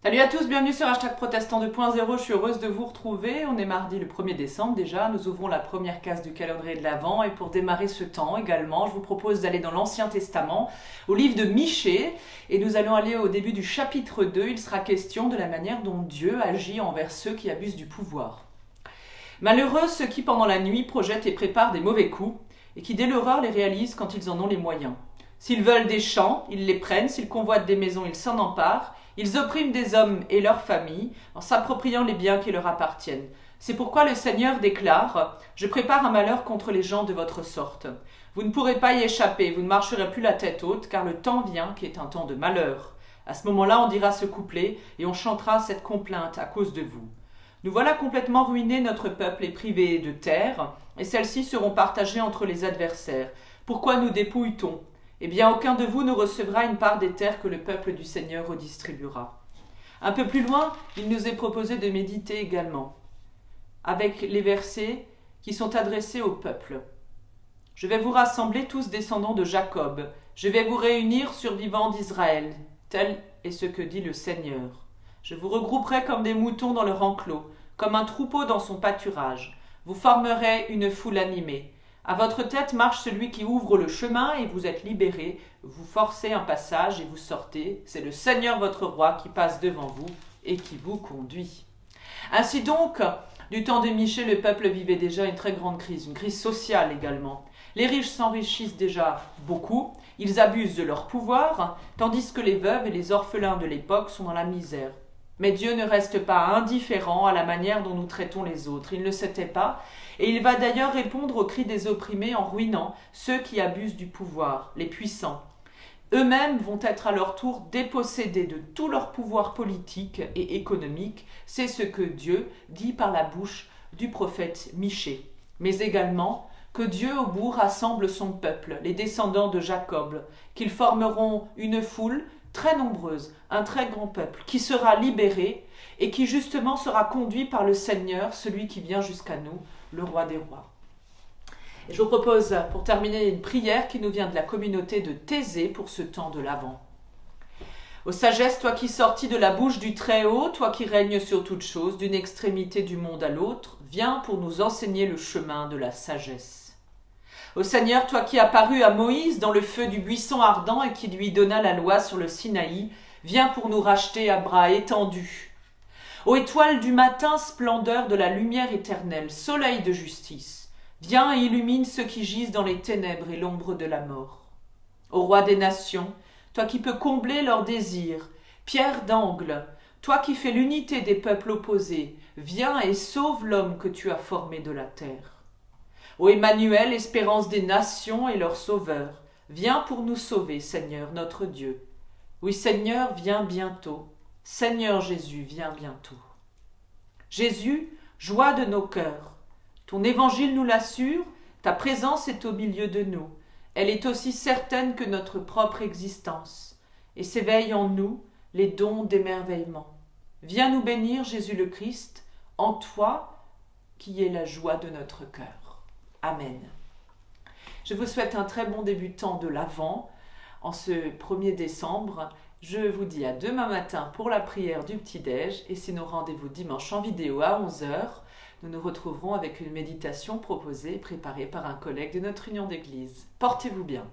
Salut à tous, bienvenue sur #protestant 2.0, je suis heureuse de vous retrouver. On est mardi le 1er décembre déjà, nous ouvrons la première case du calendrier de l'Avent et pour démarrer ce temps également, je vous propose d'aller dans l'Ancien Testament, au livre de Michée, et nous allons aller au début du chapitre 2, il sera question de la manière dont Dieu agit envers ceux qui abusent du pouvoir. Malheureux ceux qui pendant la nuit projettent et préparent des mauvais coups et qui dès l'aurore les réalisent quand ils en ont les moyens. S'ils veulent des champs, ils les prennent, s'ils convoitent des maisons, ils s'en emparent. Ils oppriment des hommes et leurs familles en s'appropriant les biens qui leur appartiennent. C'est pourquoi le Seigneur déclare « Je prépare un malheur contre les gens de votre sorte. Vous ne pourrez pas y échapper, vous ne marcherez plus la tête haute, car le temps vient qui est un temps de malheur. À ce moment-là, on dira ce couplet et on chantera cette complainte à cause de vous. Nous voilà complètement ruinés, notre peuple est privé de terre, et celles-ci seront partagées entre les adversaires. Pourquoi nous dépouille-t-on ? Eh bien, aucun de vous ne recevra une part des terres que le peuple du Seigneur redistribuera. » Un peu plus loin, il nous est proposé de méditer également, avec les versets qui sont adressés au peuple. « Je vais vous rassembler tous descendants de Jacob, je vais vous réunir survivants d'Israël, tel est ce que dit le Seigneur. Je vous regrouperai comme des moutons dans leur enclos, comme un troupeau dans son pâturage. Vous formerez une foule animée. À votre tête marche celui qui ouvre le chemin et vous êtes libérés. Vous forcez un passage et vous sortez. C'est le Seigneur votre roi qui passe devant vous et qui vous conduit. » Ainsi donc, du temps de Michée, le peuple vivait déjà une très grande crise, une crise sociale également. Les riches s'enrichissent déjà beaucoup, ils abusent de leur pouvoir, tandis que les veuves et les orphelins de l'époque sont dans la misère. Mais Dieu ne reste pas indifférent à la manière dont nous traitons les autres. Il ne se tait pas, et il va d'ailleurs répondre aux cris des opprimés en ruinant ceux qui abusent du pouvoir, les puissants. Eux-mêmes vont être à leur tour dépossédés de tout leur pouvoir politique et économique. C'est ce que Dieu dit par la bouche du prophète Michée. Mais également que Dieu au bout rassemble son peuple, les descendants de Jacob, qu'ils formeront une foule très nombreuse, un très grand peuple, qui sera libéré et qui justement sera conduit par le Seigneur, celui qui vient jusqu'à nous, le roi des rois. Et je vous propose, pour terminer, une prière qui nous vient de la communauté de Thésée pour ce temps de l'Avent. Ô sagesse, toi qui sortis de la bouche du Très-Haut, toi qui règnes sur toutes choses, d'une extrémité du monde à l'autre, viens pour nous enseigner le chemin de la sagesse. Ô Seigneur, toi qui apparus à Moïse dans le feu du buisson ardent et qui lui donna la loi sur le Sinaï, viens pour nous racheter à bras étendus. Ô étoile du matin, splendeur de la lumière éternelle, soleil de justice, viens et illumine ceux qui gisent dans les ténèbres et l'ombre de la mort. Ô roi des nations, toi qui peux combler leurs désirs, pierre d'angle, toi qui fais l'unité des peuples opposés, viens et sauve l'homme que tu as formé de la terre. Ô Emmanuel, espérance des nations et leur sauveur, viens pour nous sauver, Seigneur notre Dieu. Oui, Seigneur, viens bientôt. Seigneur Jésus, viens bientôt. Jésus, joie de nos cœurs, ton évangile nous l'assure, ta présence est au milieu de nous. Elle est aussi certaine que notre propre existence, et s'éveillent en nous les dons d'émerveillement. Viens nous bénir, Jésus le Christ, en toi qui est la joie de notre cœur. Amen. Je vous souhaite un très bon débutant de l'Avent en ce 1er décembre. Je vous dis à demain matin pour la prière du petit-déj et sinon rendez-vous dimanche en vidéo à 11h. Nous nous retrouverons avec une méditation proposée et préparée par un collègue de notre union d'église. Portez-vous bien.